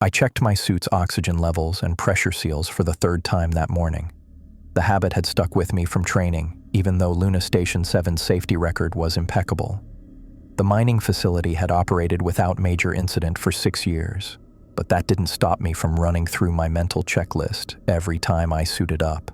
I checked my suit's oxygen levels and pressure seals for the third time that morning. The habit had stuck with me from training, even though Luna Station 7's safety record was impeccable. The mining facility had operated without major incident for 6 years, but that didn't stop me from running through my mental checklist every time I suited up.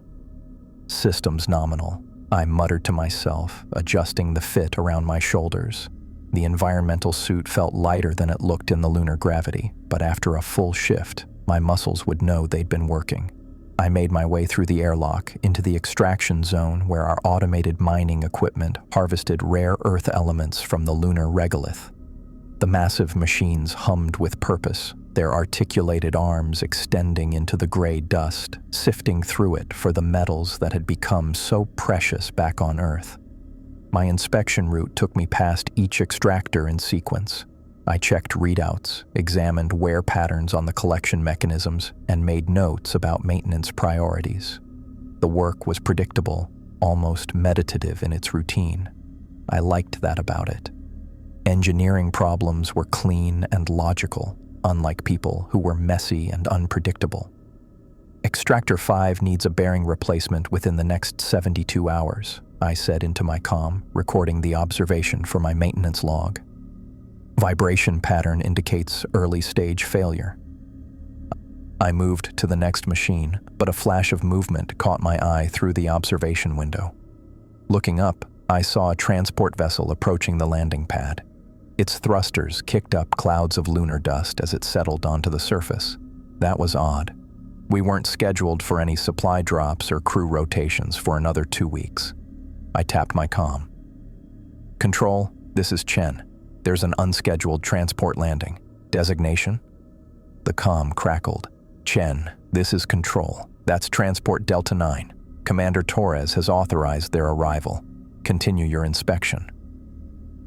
Systems nominal, I muttered to myself, adjusting the fit around my shoulders. The environmental suit felt lighter than it looked in the lunar gravity, but after a full shift, my muscles would know they'd been working. I made my way through the airlock into the extraction zone where our automated mining equipment harvested rare earth elements from the lunar regolith. The massive machines hummed with purpose, their articulated arms extending into the gray dust, sifting through it for the metals that had become so precious back on Earth. My inspection route took me past each extractor in sequence. I checked readouts, examined wear patterns on the collection mechanisms, and made notes about maintenance priorities. The work was predictable, almost meditative in its routine. I liked that about it. Engineering problems were clean and logical, unlike people who were messy and unpredictable. Extractor 5 needs a bearing replacement within the next 72 hours, I said into my comm, recording the observation for my maintenance log. Vibration pattern indicates early stage failure. I moved to the next machine, but a flash of movement caught my eye through the observation window. Looking up, I saw a transport vessel approaching the landing pad. Its thrusters kicked up clouds of lunar dust as it settled onto the surface. That was odd. We weren't scheduled for any supply drops or crew rotations for another 2 weeks. I tapped my comm. Control, this is Chen. There's an unscheduled transport landing. Designation? The comm crackled. Chen, this is Control. That's Transport Delta 9. Commander Torres has authorized their arrival. Continue your inspection.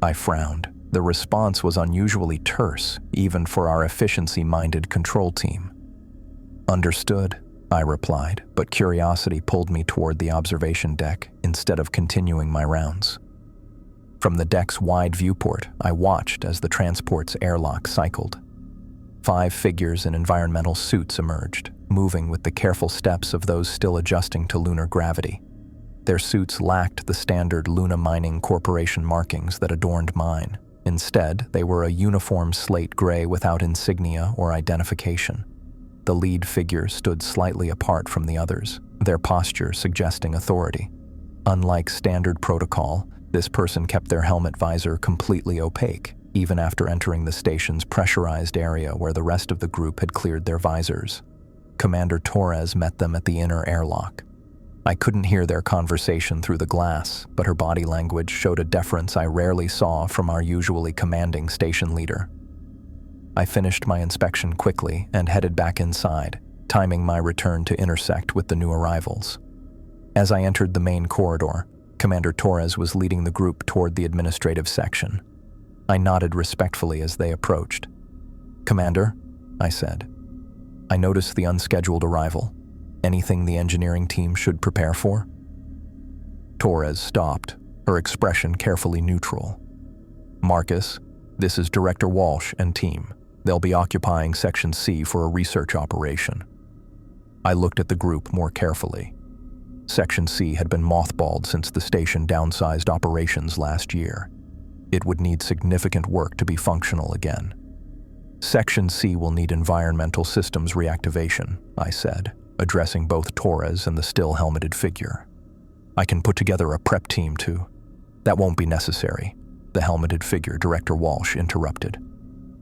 I frowned. The response was unusually terse, even for our efficiency-minded control team. Understood, I replied, but curiosity pulled me toward the observation deck instead of continuing my rounds. From the deck's wide viewport, I watched as the transport's airlock cycled. 5 figures in environmental suits emerged, moving with the careful steps of those still adjusting to lunar gravity. Their suits lacked the standard Luna Mining Corporation markings that adorned mine. Instead, they were a uniform slate gray without insignia or identification. The lead figure stood slightly apart from the others, their posture suggesting authority. Unlike standard protocol, this person kept their helmet visor completely opaque, even after entering the station's pressurized area where the rest of the group had cleared their visors. Commander Torres met them at the inner airlock. I couldn't hear their conversation through the glass, but her body language showed a deference I rarely saw from our usually commanding station leader. I finished my inspection quickly and headed back inside, timing my return to intersect with the new arrivals. As I entered the main corridor, Commander Torres was leading the group toward the administrative section. I nodded respectfully as they approached. "Commander," I said, "I noticed the unscheduled arrival. Anything the engineering team should prepare for?" Torres stopped, her expression carefully neutral. "Marcus, this is Director Walsh and team. They'll be occupying Section C for a research operation." I looked at the group more carefully. Section C had been mothballed since the station downsized operations last year. It would need significant work to be functional again. "Section C will need environmental systems reactivation," I said, addressing both Torres and the still helmeted figure. "I can put together a prep team too." "That won't be necessary," the helmeted figure, Director Walsh, interrupted.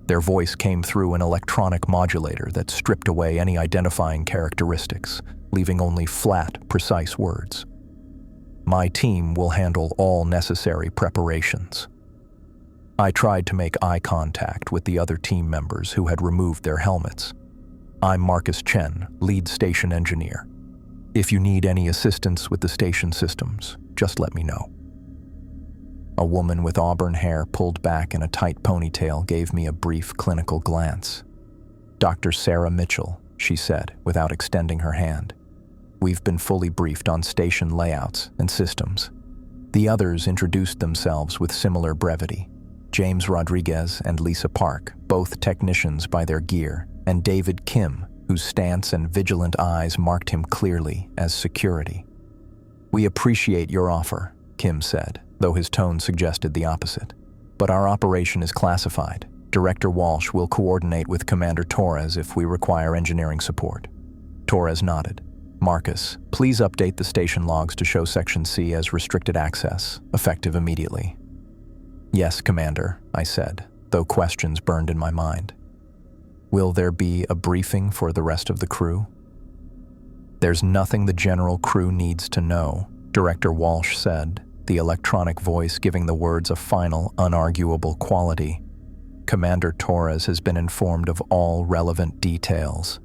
Their voice came through an electronic modulator that stripped away any identifying characteristics, leaving only flat, precise words. "My team will handle all necessary preparations." I tried to make eye contact with the other team members who had removed their helmets. "I'm Marcus Chen, lead station engineer. If you need any assistance with the station systems, just let me know." A woman with auburn hair pulled back in a tight ponytail gave me a brief clinical glance. "Dr. Sarah Mitchell," she said, without extending her hand. "We've been fully briefed on station layouts and systems." The others introduced themselves with similar brevity. James Rodriguez and Lisa Park, both technicians by their gear, and David Kim, whose stance and vigilant eyes marked him clearly as security. "We appreciate your offer," Kim said, though his tone suggested the opposite. "But our operation is classified. Director Walsh will coordinate with Commander Torres if we require engineering support." Torres nodded. "Marcus, please update the station logs to show Section C as restricted access, effective immediately." "Yes, Commander," I said, though questions burned in my mind. "Will there be a briefing for the rest of the crew?" "There's nothing the general crew needs to know," Director Walsh said, the electronic voice giving the words a final, unarguable quality. "Commander Torres has been informed of all relevant details."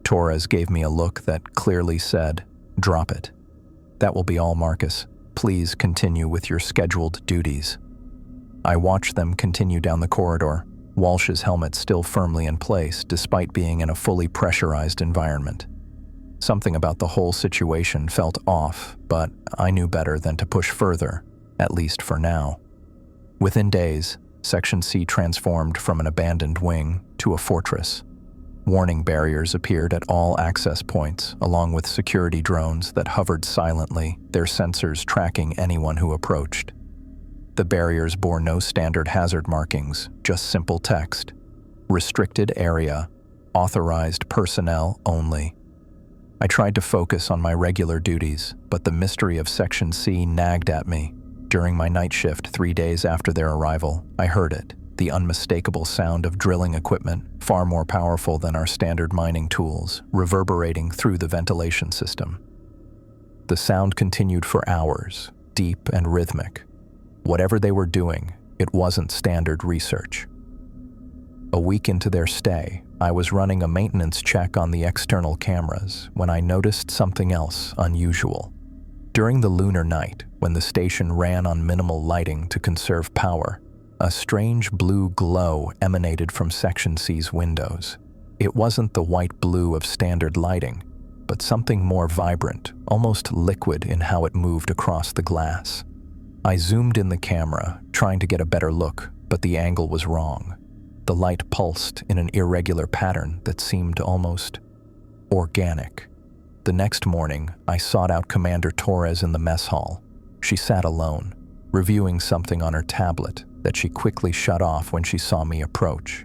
Torres gave me a look that clearly said, "Drop it." "That will be all, Marcus. Please continue with your scheduled duties." I watched them continue down the corridor, Walsh's helmet still firmly in place despite being in a fully pressurized environment. Something about the whole situation felt off, but I knew better than to push further, at least for now. Within days, Section C transformed from an abandoned wing to a fortress. Warning barriers appeared at all access points, along with security drones that hovered silently, their sensors tracking anyone who approached. The barriers bore no standard hazard markings, just simple text. "Restricted area. Authorized personnel only." I tried to focus on my regular duties, but the mystery of Section C nagged at me. During my night shift 3 days after their arrival, I heard it, the unmistakable sound of drilling equipment, far more powerful than our standard mining tools, reverberating through the ventilation system. The sound continued for hours, deep and rhythmic. Whatever they were doing, it wasn't standard research. A week into their stay, I was running a maintenance check on the external cameras when I noticed something else unusual. During the lunar night, when the station ran on minimal lighting to conserve power, a strange blue glow emanated from Section C's windows. It wasn't the white blue of standard lighting, but something more vibrant, almost liquid in how it moved across the glass. I zoomed in the camera, trying to get a better look, but the angle was wrong. The light pulsed in an irregular pattern that seemed almost organic. The next morning, I sought out Commander Torres in the mess hall. She sat alone, reviewing something on her tablet that she quickly shut off when she saw me approach.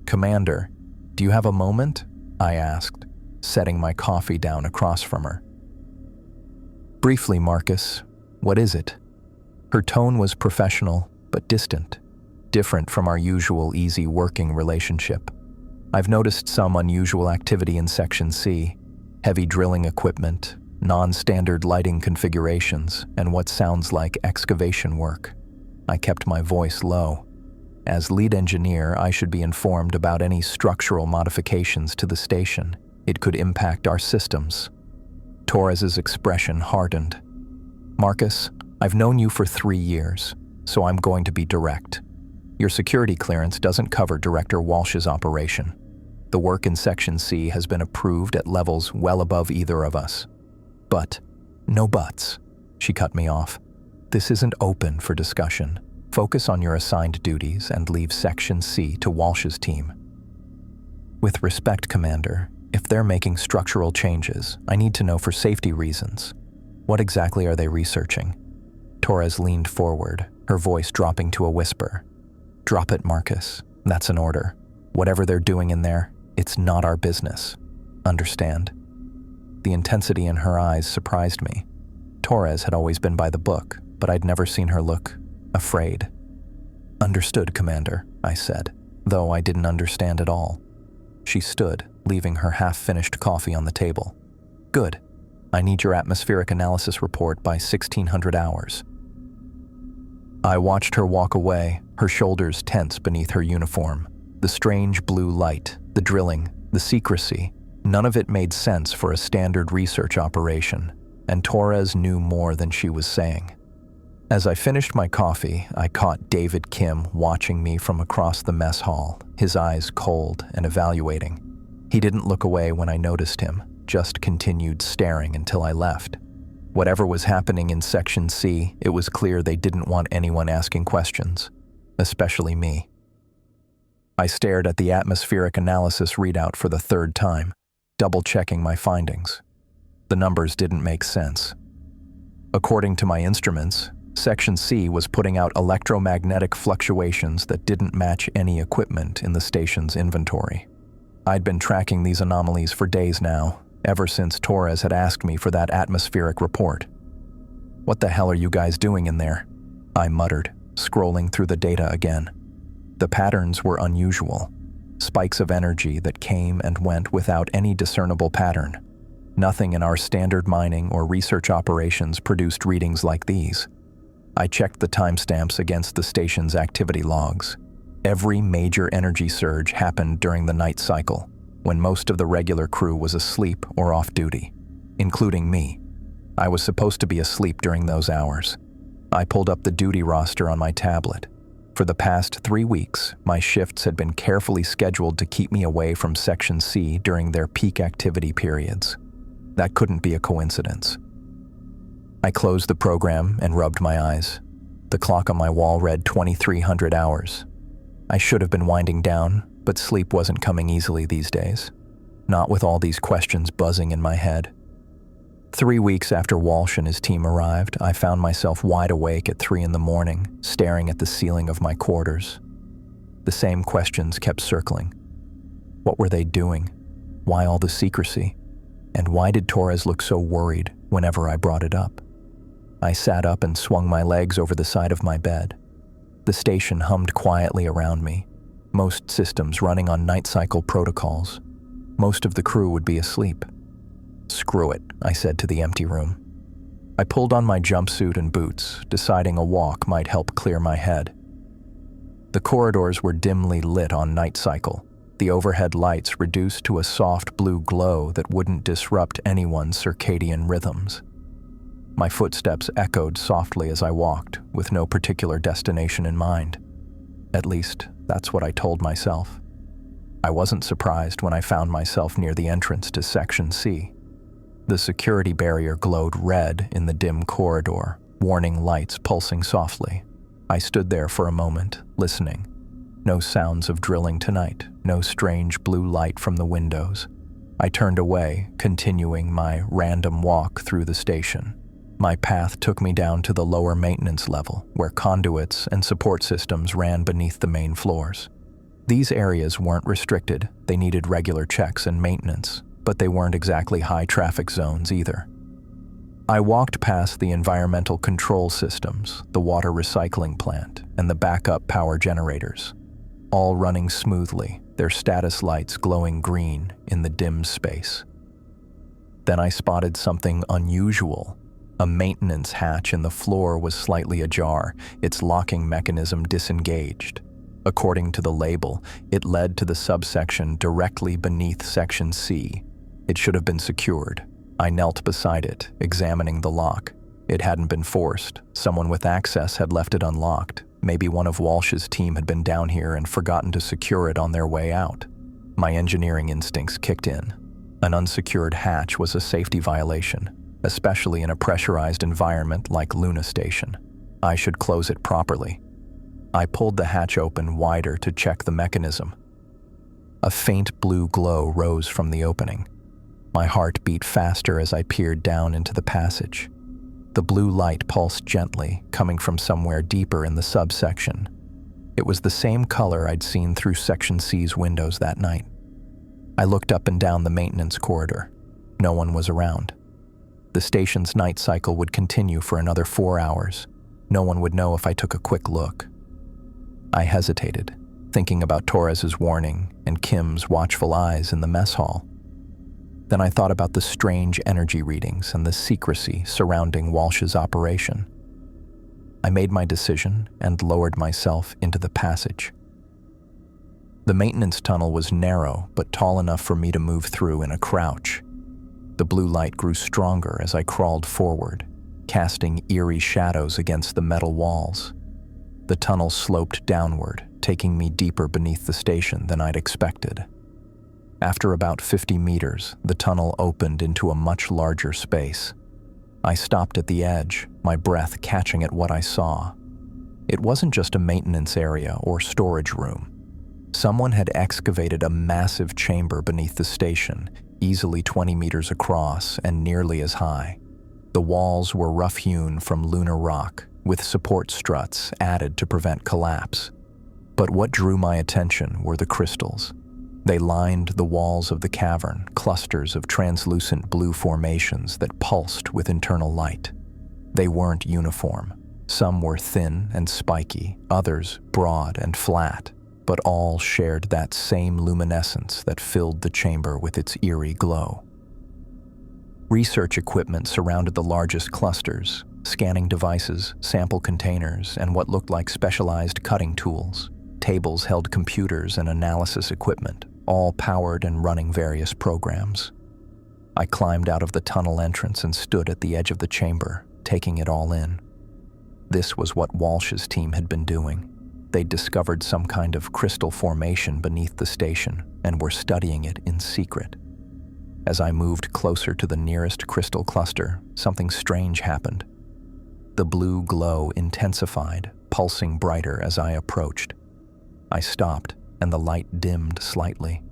"Commander, do you have a moment?" I asked, setting my coffee down across from her. "Briefly, Marcus. What is it?" Her tone was professional, but distant, different from our usual easy working relationship. "I've noticed some unusual activity in Section C, heavy drilling equipment, non-standard lighting configurations, and what sounds like excavation work." I kept my voice low. As lead engineer, I should be informed about any structural modifications to the station. It could impact our systems. Torres's expression hardened. "Marcus, I've known you for 3 years, so I'm going to be direct. Your security clearance doesn't cover Director Walsh's operation. The work in Section C has been approved at levels well above either of us. But, no buts," she cut me off. "This isn't open for discussion. Focus on your assigned duties and leave Section C to Walsh's team." "With respect, Commander, if they're making structural changes, I need to know for safety reasons. What exactly are they researching?" Torres leaned forward, her voice dropping to a whisper. "Drop it, Marcus. That's an order. Whatever they're doing in there, it's not our business. Understand?" The intensity in her eyes surprised me. Torres had always been by the book, but I'd never seen her look afraid. "Understood, Commander," I said, though I didn't understand at all. She stood, leaving her half-finished coffee on the table. "Good. I need your atmospheric analysis report by 1600 hours." I watched her walk away, her shoulders tense beneath her uniform. The strange blue light, the drilling, the secrecy, none of it made sense for a standard research operation, and Torres knew more than she was saying. As I finished my coffee, I caught David Kim watching me from across the mess hall, his eyes cold and evaluating. He didn't look away when I noticed him, just continued staring until I left. Whatever was happening in Section C, it was clear they didn't want anyone asking questions, especially me. I stared at the atmospheric analysis readout for the third time, double-checking my findings. The numbers didn't make sense. According to my instruments, Section C was putting out electromagnetic fluctuations that didn't match any equipment in the station's inventory. I'd been tracking these anomalies for days now, ever since Torres had asked me for that atmospheric report. "What the hell are you guys doing in there?" I muttered, scrolling through the data again. The patterns were unusual, spikes of energy that came and went without any discernible pattern. Nothing in our standard mining or research operations produced readings like these. I checked the timestamps against the station's activity logs. Every major energy surge happened during the night cycle, when most of the regular crew was asleep or off duty, including me. I was supposed to be asleep during those hours. I pulled up the duty roster on my tablet. For the past 3 weeks, my shifts had been carefully scheduled to keep me away from Section C during their peak activity periods. That couldn't be a coincidence. I closed the program and rubbed my eyes. The clock on my wall read 2300 hours. I should have been winding down, but sleep wasn't coming easily these days. Not with all these questions buzzing in my head. 3 weeks after Walsh and his team arrived, I found myself wide awake at 3 in the morning, staring at the ceiling of my quarters. The same questions kept circling. What were they doing? Why all the secrecy? And why did Torres look so worried whenever I brought it up? I sat up and swung my legs over the side of my bed. The station hummed quietly around me, most systems running on night cycle protocols. Most of the crew would be asleep. "Screw it," I said to the empty room. I pulled on my jumpsuit and boots, deciding a walk might help clear my head. The corridors were dimly lit on night cycle, the overhead lights reduced to a soft blue glow that wouldn't disrupt anyone's circadian rhythms. My footsteps echoed softly as I walked, with no particular destination in mind. At least, that's what I told myself. I wasn't surprised when I found myself near the entrance to Section C. The security barrier glowed red in the dim corridor, warning lights pulsing softly. I stood there for a moment, listening. No sounds of drilling tonight, no strange blue light from the windows. I turned away, continuing my random walk through the station. My path took me down to the lower maintenance level, where conduits and support systems ran beneath the main floors. These areas weren't restricted, they needed regular checks and maintenance, but they weren't exactly high-traffic zones either. I walked past the environmental control systems, the water recycling plant, and the backup power generators, all running smoothly, their status lights glowing green in the dim space. Then I spotted something unusual. A maintenance hatch in the floor was slightly ajar, its locking mechanism disengaged. According to the label, it led to the subsection directly beneath Section C. It should have been secured. I knelt beside it, examining the lock. It hadn't been forced. Someone with access had left it unlocked. Maybe one of Walsh's team had been down here and forgotten to secure it on their way out. My engineering instincts kicked in. An unsecured hatch was a safety violation, especially in a pressurized environment like Lunar Station. I should close it properly. I pulled the hatch open wider to check the mechanism. A faint blue glow rose from the opening. My heart beat faster as I peered down into the passage. The blue light pulsed gently, coming from somewhere deeper in the subsection. It was the same color I'd seen through Section C's windows that night. I looked up and down the maintenance corridor. No one was around. The station's night cycle would continue for another 4 hours. No one would know if I took a quick look. I hesitated, thinking about Torres's warning and Kim's watchful eyes in the mess hall. Then I thought about the strange energy readings and the secrecy surrounding Walsh's operation. I made my decision and lowered myself into the passage. The maintenance tunnel was narrow but tall enough for me to move through in a crouch. The blue light grew stronger as I crawled forward, casting eerie shadows against the metal walls. The tunnel sloped downward, taking me deeper beneath the station than I'd expected. After about 50 meters, the tunnel opened into a much larger space. I stopped at the edge, my breath catching at what I saw. It wasn't just a maintenance area or storage room. Someone had excavated a massive chamber beneath the station, easily 20 meters across and nearly as high. The walls were rough-hewn from lunar rock, with support struts added to prevent collapse. But what drew my attention were the crystals. They lined the walls of the cavern, clusters of translucent blue formations that pulsed with internal light. They weren't uniform. Some were thin and spiky, others broad and flat, but all shared that same luminescence that filled the chamber with its eerie glow. Research equipment surrounded the largest clusters, scanning devices, sample containers, and what looked like specialized cutting tools. Tables held computers and analysis equipment, all powered and running various programs. I climbed out of the tunnel entrance and stood at the edge of the chamber, taking it all in. This was what Walsh's team had been doing. They'd discovered some kind of crystal formation beneath the station and were studying it in secret. As I moved closer to the nearest crystal cluster, something strange happened. The blue glow intensified, pulsing brighter as I approached. I stopped, and the light dimmed slightly.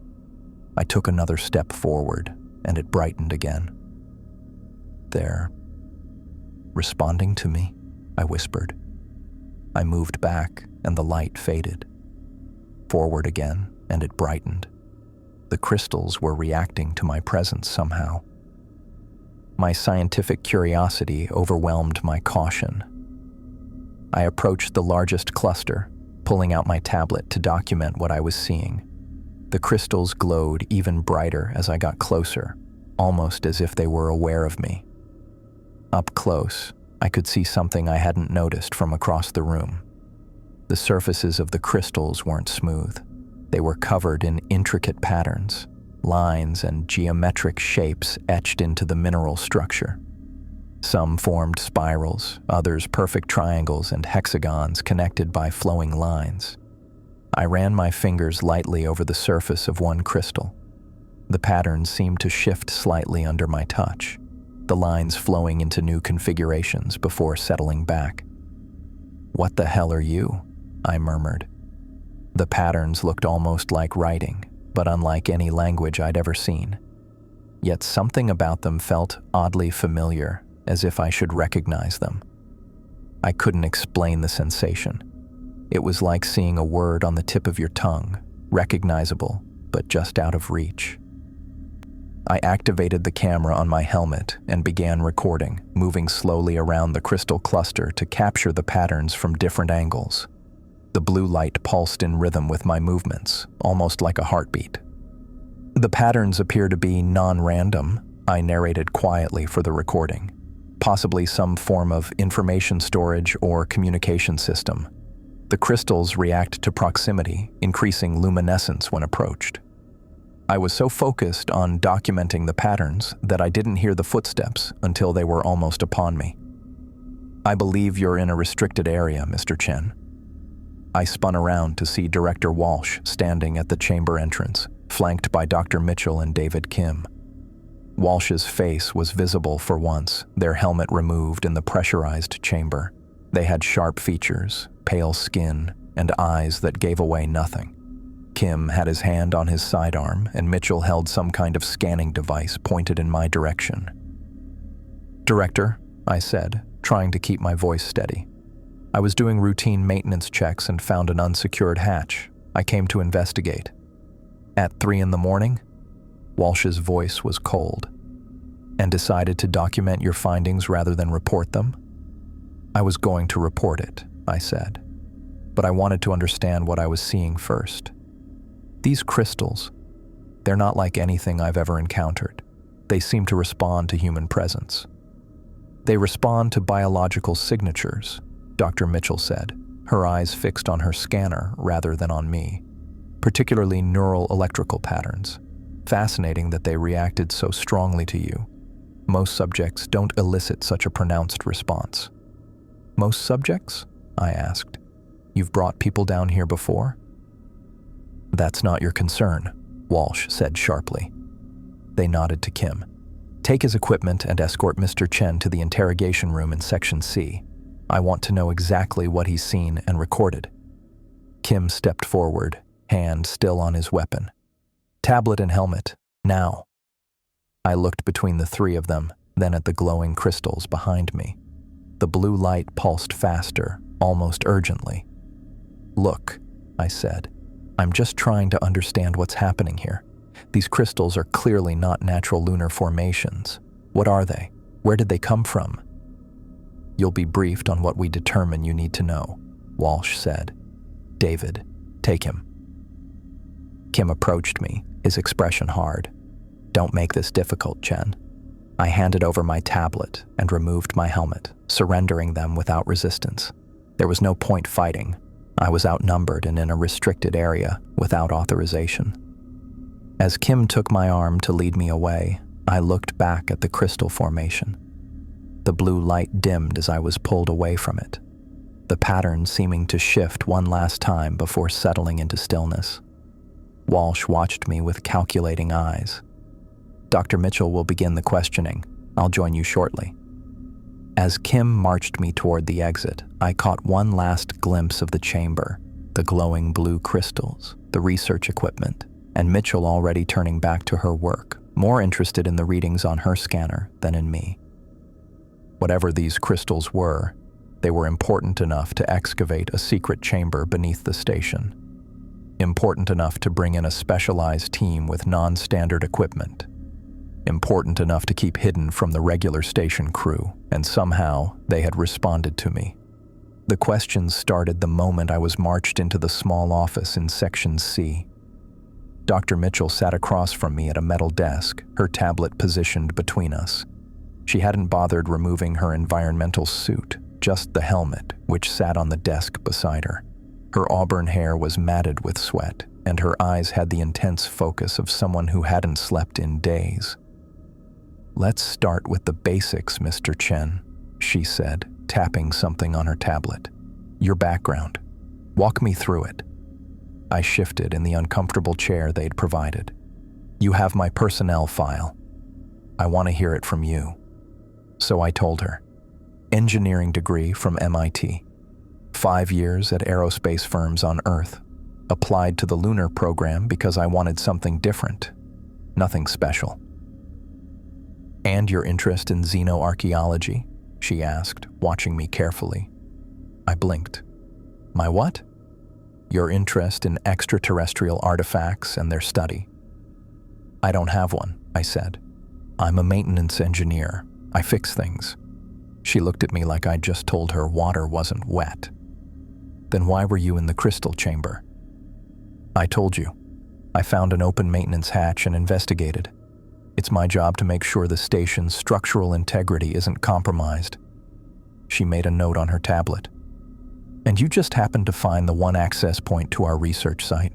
I took another step forward, and it brightened again. "They're responding to me," I whispered. I moved back, and the light faded. Forward again, and it brightened. The crystals were reacting to my presence somehow. My scientific curiosity overwhelmed my caution. I approached the largest cluster, pulling out my tablet to document what I was seeing. The crystals glowed even brighter as I got closer, almost as if they were aware of me. Up close, I could see something I hadn't noticed from across the room. The surfaces of the crystals weren't smooth. They were covered in intricate patterns, lines and geometric shapes etched into the mineral structure. Some formed spirals, others perfect triangles and hexagons connected by flowing lines. I ran my fingers lightly over the surface of one crystal. The pattern seemed to shift slightly under my touch, the lines flowing into new configurations before settling back. "What the hell are you?" I murmured. The patterns looked almost like writing, but unlike any language I'd ever seen. Yet something about them felt oddly familiar, as if I should recognize them. I couldn't explain the sensation. It was like seeing a word on the tip of your tongue, recognizable, but just out of reach. I activated the camera on my helmet and began recording, moving slowly around the crystal cluster to capture the patterns from different angles. The blue light pulsed in rhythm with my movements, almost like a heartbeat. "The patterns appear to be non-random," I narrated quietly for the recording. "Possibly some form of information storage or communication system. The crystals react to proximity, increasing luminescence when approached." I was so focused on documenting the patterns that I didn't hear the footsteps until they were almost upon me. "I believe you're in a restricted area, Mr. Chen." I spun around to see Director Walsh standing at the chamber entrance, flanked by Dr. Mitchell and David Kim. Walsh's face was visible for once, their helmet removed in the pressurized chamber. They had sharp features, pale skin, and eyes that gave away nothing. Kim had his hand on his sidearm, and Mitchell held some kind of scanning device pointed in my direction. "Director," I said, trying to keep my voice steady. "I was doing routine maintenance checks and found an unsecured hatch. I came to investigate." "At 3 in the morning?" Walsh's voice was cold. "And decided to document your findings rather than report them?" "I was going to report it," I said, "but I wanted to understand what I was seeing first. These crystals, they're not like anything I've ever encountered. They seem to respond to human presence." "They respond to biological signatures," Dr. Mitchell said, her eyes fixed on her scanner rather than on me, "particularly neural electrical patterns. Fascinating that they reacted so strongly to you. Most subjects don't elicit such a pronounced response." "Most subjects?" I asked. "You've brought people down here before?" "That's not your concern," Walsh said sharply. They nodded to Kim. "Take his equipment and escort Mr. Chen to the interrogation room in Section C. I want to know exactly what he's seen and recorded." Kim stepped forward, hand still on his weapon. "Tablet and helmet, now." I looked between the three of them, then at the glowing crystals behind me. The blue light pulsed faster, almost urgently. "Look," I said. "I'm just trying to understand what's happening here. These crystals are clearly not natural lunar formations. What are they? Where did they come from?" "You'll be briefed on what we determine you need to know," Walsh said. "David, take him." Kim approached me, his expression hard. "Don't make this difficult, Chen." I handed over my tablet and removed my helmet, surrendering them without resistance. There was no point fighting. I was outnumbered and in a restricted area without authorization. As Kim took my arm to lead me away, I looked back at the crystal formation. The blue light dimmed as I was pulled away from it, the pattern seeming to shift one last time before settling into stillness. Walsh watched me with calculating eyes. "Dr. Mitchell will begin the questioning. I'll join you shortly." As Kim marched me toward the exit, I caught one last glimpse of the chamber, the glowing blue crystals, the research equipment, and Mitchell already turning back to her work, more interested in the readings on her scanner than in me. Whatever these crystals were, they were important enough to excavate a secret chamber beneath the station. Important enough to bring in a specialized team with non-standard equipment. Important enough to keep hidden from the regular station crew, and somehow they had responded to me. The questions started the moment I was marched into the small office in Section C. Dr. Mitchell sat across from me at a metal desk, her tablet positioned between us. She hadn't bothered removing her environmental suit, just the helmet, which sat on the desk beside her. Her auburn hair was matted with sweat, and her eyes had the intense focus of someone who hadn't slept in days. "Let's start with the basics, Mr. Chen," she said, tapping something on her tablet. "Your background. Walk me through it." I shifted in the uncomfortable chair they'd provided. "You have my personnel file. I want to hear it from you." So I told her. Engineering degree from MIT. 5 years at aerospace firms on Earth. Applied to the Lunar program because I wanted something different. Nothing special. "And your interest in xenoarchaeology?" she asked, watching me carefully. I blinked. "My what?" "Your interest in extraterrestrial artifacts and their study." "I don't have one," I said. "I'm a maintenance engineer. I fix things." She looked at me like I'd just told her water wasn't wet. "Then why were you in the crystal chamber?" "I told you. I found an open maintenance hatch and investigated. It's my job to make sure the station's structural integrity isn't compromised." She made a note on her tablet. "And you just happened to find the one access point to our research site."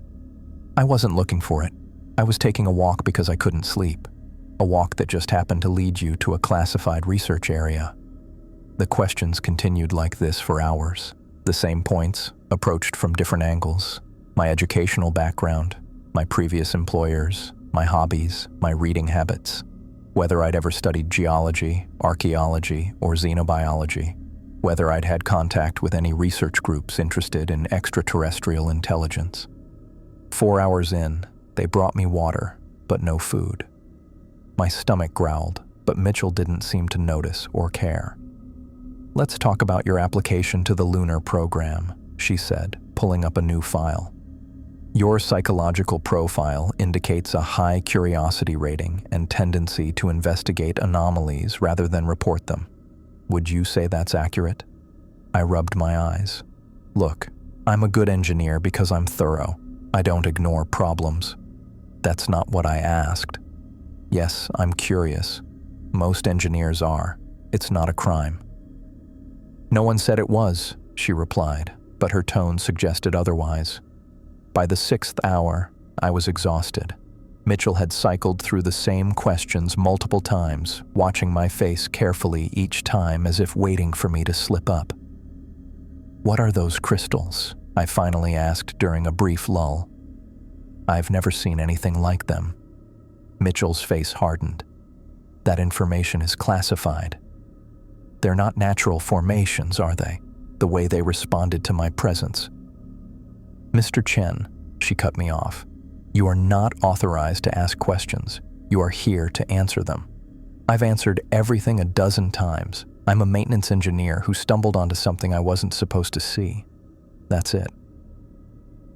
"I wasn't looking for it. I was taking a walk because I couldn't sleep. A walk that just happened to lead you to a classified research area." The questions continued like this for hours. The same points, approached from different angles. My educational background, my previous employers, my hobbies, my reading habits, whether I'd ever studied geology, archaeology, or xenobiology, whether I'd had contact with any research groups interested in extraterrestrial intelligence. 4 hours in, they brought me water, but no food. My stomach growled, but Mitchell didn't seem to notice or care. "Let's talk about your application to the Lunar program," she said, pulling up a new file. "Your psychological profile indicates a high curiosity rating and tendency to investigate anomalies rather than report them. Would you say that's accurate?" I rubbed my eyes. "Look, I'm a good engineer because I'm thorough. I don't ignore problems." "That's not what I asked." "Yes, I'm curious. Most engineers are. It's not a crime." "No one said it was," she replied, but her tone suggested otherwise. By the 6th hour, I was exhausted. Mitchell had cycled through the same questions multiple times, watching my face carefully each time as if waiting for me to slip up. "What are those crystals?" I finally asked during a brief lull. "I've never seen anything like them." Mitchell's face hardened. "That information is classified. They're not natural formations, are they? The way they responded to my presence." "Mr. Chen," She cut me off. "You are not authorized to ask questions. You are here to answer them." I've answered everything a dozen times. I'm a maintenance engineer who stumbled onto something I wasn't supposed to see. That's it.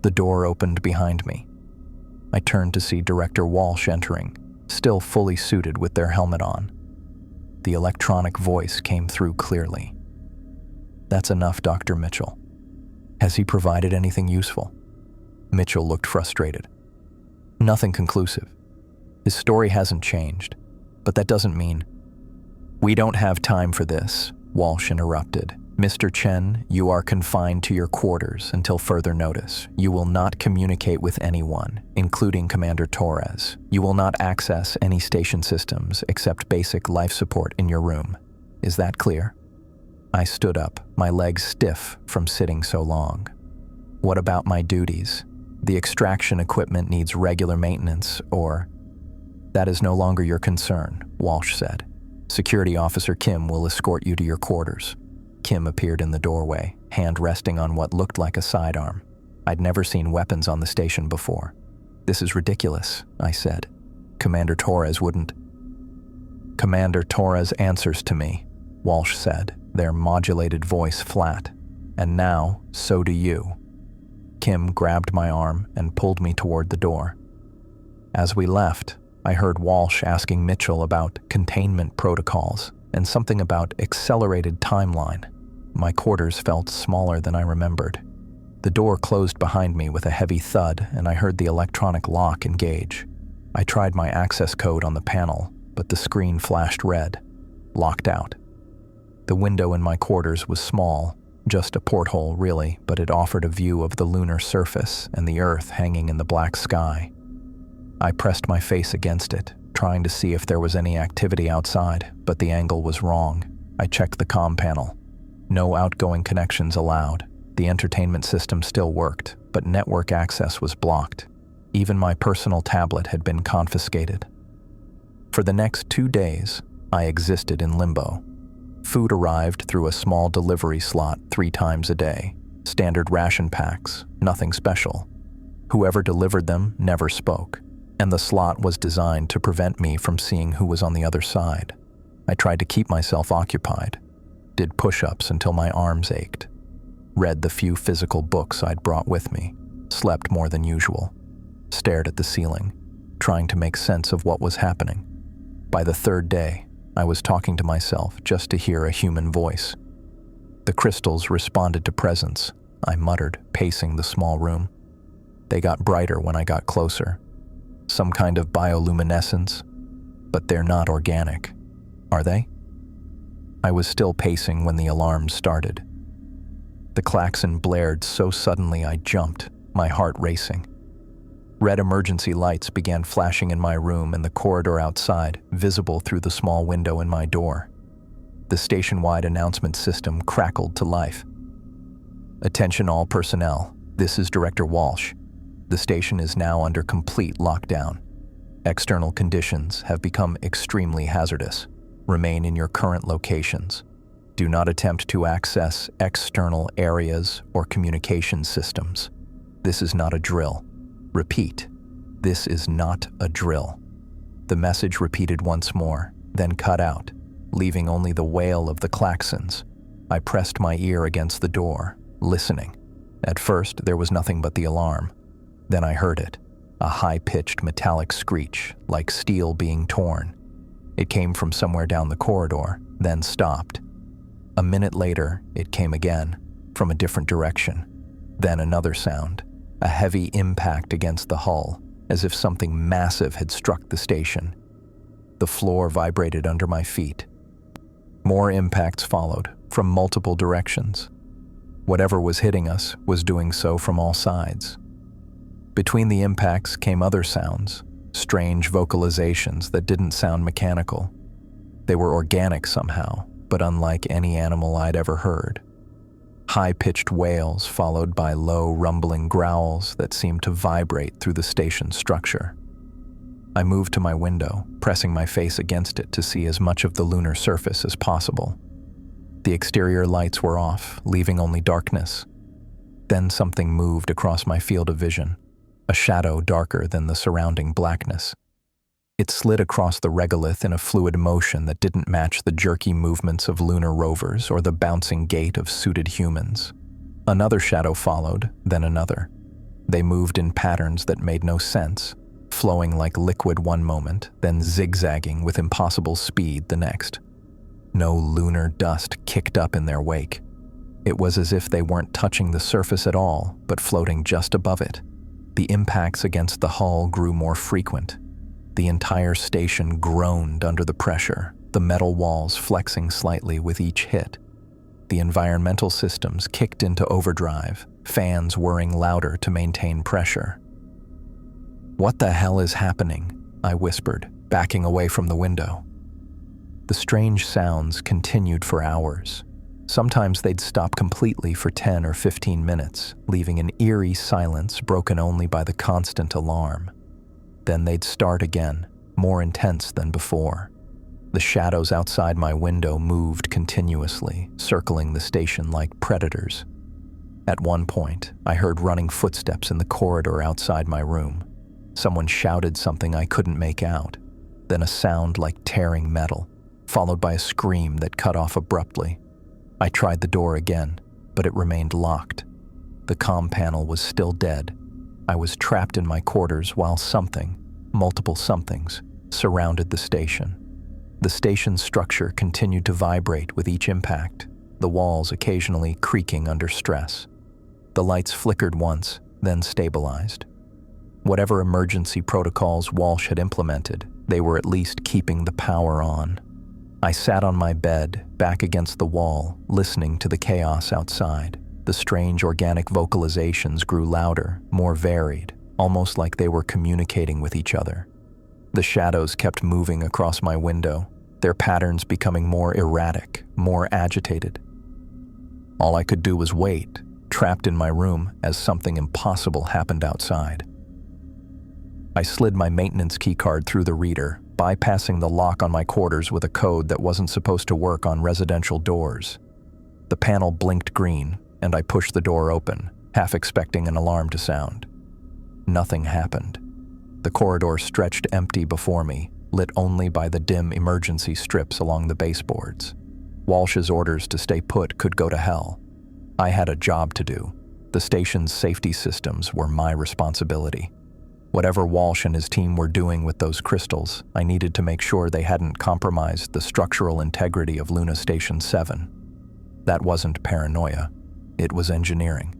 The door opened behind me. I turned to see Director Walsh entering, still fully suited with their helmet on. The electronic voice came through clearly. "That's enough, Dr. Mitchell. Has he provided anything useful?" Mitchell looked frustrated. "Nothing conclusive. His story hasn't changed, but that doesn't mean—" "We don't have time for this," Walsh interrupted. "Mr. Chen, you are confined to your quarters until further notice. You will not communicate with anyone, including Commander Torres. You will not access any station systems except basic life support in your room. Is that clear?" I stood up, my legs stiff from sitting so long. "What about my duties? The extraction equipment needs regular maintenance, or—" "That is no longer your concern," Walsh said. "Security Officer Kim will escort you to your quarters." Kim appeared in the doorway, hand resting on what looked like a sidearm. I'd never seen weapons on the station before. "This is ridiculous," I said. "Commander Torres wouldn't—" "Commander Torres answers to me," Walsh said, their modulated voice flat. "And now, so do you." Kim grabbed my arm and pulled me toward the door. As we left, I heard Walsh asking Mitchell about containment protocols and something about accelerated timeline. My quarters felt smaller than I remembered. The door closed behind me with a heavy thud, and I heard the electronic lock engage. I tried my access code on the panel, but the screen flashed red. Locked out. The window in my quarters was small, just a porthole really, but it offered a view of the lunar surface and the Earth hanging in the black sky. I pressed my face against it, trying to see if there was any activity outside, but the angle was wrong. I checked the comm panel. No outgoing connections allowed. The entertainment system still worked, but network access was blocked. Even my personal tablet had been confiscated. For the next 2 days, I existed in limbo. Food arrived through a small delivery slot 3 times a day. Standard ration packs, nothing special. Whoever delivered them never spoke, and the slot was designed to prevent me from seeing who was on the other side. I tried to keep myself occupied, did push-ups until my arms ached, read the few physical books I'd brought with me, slept more than usual, stared at the ceiling, trying to make sense of what was happening. By the 3rd day, I was talking to myself just to hear a human voice. The crystals responded to presence, I muttered, pacing the small room. They got brighter when I got closer. Some kind of bioluminescence, but they're not organic. Are they? I was still pacing when the alarm started. The klaxon blared so suddenly I jumped, my heart racing. Red emergency lights began flashing in my room and the corridor outside, visible through the small window in my door. The station-wide announcement system crackled to life. "Attention all personnel, this is Director Walsh. The station is now under complete lockdown. External conditions have become extremely hazardous. Remain in your current locations. Do not attempt to access external areas or communication systems. This is not a drill. Repeat, this is not a drill." The message repeated once more, then cut out, leaving only the wail of the klaxons. I pressed my ear against the door, listening. At first, there was nothing but the alarm. Then I heard it, a high-pitched metallic screech, like steel being torn. It came from somewhere down the corridor, then stopped. A minute later, it came again, from a different direction. Then another sound, a heavy impact against the hull, as if something massive had struck the station. The floor vibrated under my feet. More impacts followed, from multiple directions. Whatever was hitting us was doing so from all sides. Between the impacts came other sounds, strange vocalizations that didn't sound mechanical. They were organic somehow, but unlike any animal I'd ever heard. High-pitched wails followed by low, rumbling growls that seemed to vibrate through the station's structure. I moved to my window, pressing my face against it to see as much of the lunar surface as possible. The exterior lights were off, leaving only darkness. Then something moved across my field of vision. a shadow darker than the surrounding blackness. It slid across the regolith in a fluid motion that didn't match the jerky movements of lunar rovers or the bouncing gait of suited humans. Another shadow followed, then another. They moved in patterns that made no sense, flowing like liquid one moment, then zigzagging with impossible speed the next. No lunar dust kicked up in their wake. It was as if they weren't touching the surface at all, but floating just above it. The impacts against the hull grew more frequent. The entire station groaned under the pressure, the metal walls flexing slightly with each hit. The environmental systems kicked into overdrive, fans whirring louder to maintain pressure. "What the hell is happening?" I whispered, backing away from the window. The strange sounds continued for hours. Sometimes they'd stop completely for 10 or 15 minutes, leaving an eerie silence broken only by the constant alarm. Then they'd start again, more intense than before. The shadows outside my window moved continuously, circling the station like predators. At one point, I heard running footsteps in the corridor outside my room. Someone shouted something I couldn't make out, then a sound like tearing metal, followed by a scream that cut off abruptly. I tried the door again, but it remained locked. The comm panel was still dead. I was trapped in my quarters while something, multiple somethings, surrounded the station. The station's structure continued to vibrate with each impact, the walls occasionally creaking under stress. The lights flickered once, then stabilized. Whatever emergency protocols Walsh had implemented, they were at least keeping the power on. I sat on my bed, back against the wall, listening to the chaos outside. The strange organic vocalizations grew louder, more varied, almost like they were communicating with each other. The shadows kept moving across my window, their patterns becoming more erratic, more agitated. All I could do was wait, trapped in my room as something impossible happened outside. I slid my maintenance keycard through the reader, bypassing the lock on my quarters with a code that wasn't supposed to work on residential doors. The panel blinked green, and I pushed the door open, half expecting an alarm to sound. Nothing happened. The corridor stretched empty before me, lit only by the dim emergency strips along the baseboards. Walsh's orders to stay put could go to hell. I had a job to do. The station's safety systems were my responsibility. Whatever Walsh and his team were doing with those crystals, I needed to make sure they hadn't compromised the structural integrity of Luna Station 7. That wasn't paranoia. It was engineering.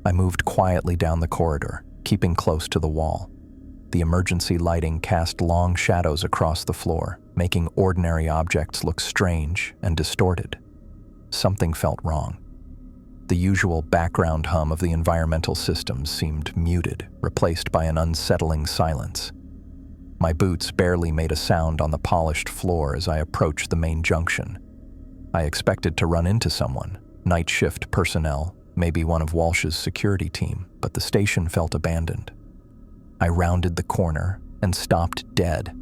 I moved quietly down the corridor, keeping close to the wall. The emergency lighting cast long shadows across the floor, making ordinary objects look strange and distorted. Something felt wrong. The usual background hum of the environmental systems seemed muted, replaced by an unsettling silence. My boots barely made a sound on the polished floor as I approached the main junction. I expected to run into someone, night shift personnel, maybe one of Walsh's security team, but the station felt abandoned. I rounded the corner and stopped dead.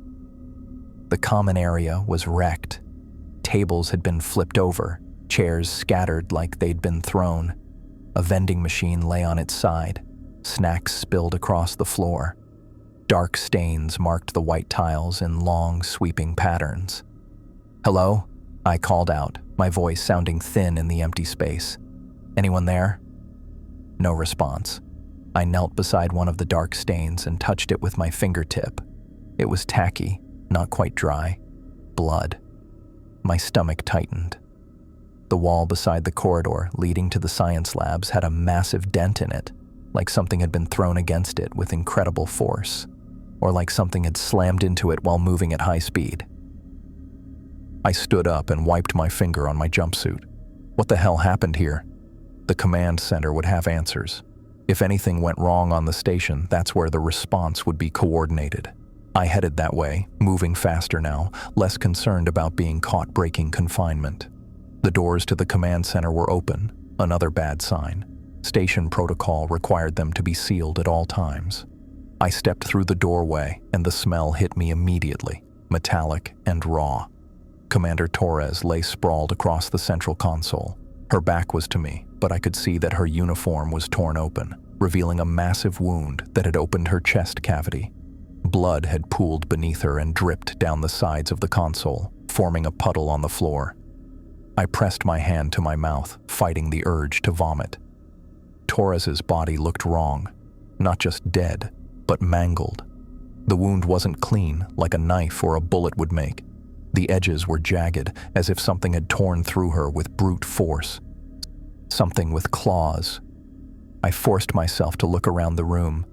The common area was wrecked. Tables had been flipped over, chairs scattered like they'd been thrown. A vending machine lay on its side, snacks spilled across the floor. Dark stains marked the white tiles in long, sweeping patterns. "Hello?" I called out, my voice sounding thin in the empty space. "Anyone there?" No response. I knelt beside one of the dark stains and touched it with my fingertip. It was tacky, not quite dry. Blood. My stomach tightened. The wall beside the corridor leading to the science labs had a massive dent in it, like something had been thrown against it with incredible force, or like something had slammed into it while moving at high speed. I stood up and wiped my finger on my jumpsuit. What the hell happened here? The command center would have answers. If anything went wrong on the station, that's where the response would be coordinated. I headed that way, moving faster now, less concerned about being caught breaking confinement. The doors to the command center were open, another bad sign. Station protocol required them to be sealed at all times. I stepped through the doorway, and the smell hit me immediately, metallic and raw. Commander Torres lay sprawled across the central console. Her back was to me, but I could see that her uniform was torn open. revealing a massive wound that had opened her chest cavity. Blood had pooled beneath her and dripped down the sides of the console, forming a puddle on the floor. I pressed my hand to my mouth, fighting the urge to vomit. Torres's body looked wrong, not just dead, but mangled. The wound wasn't clean, like a knife or a bullet would make. The edges were jagged, as if something had torn through her with brute force. Something with claws. I forced myself to look around the room.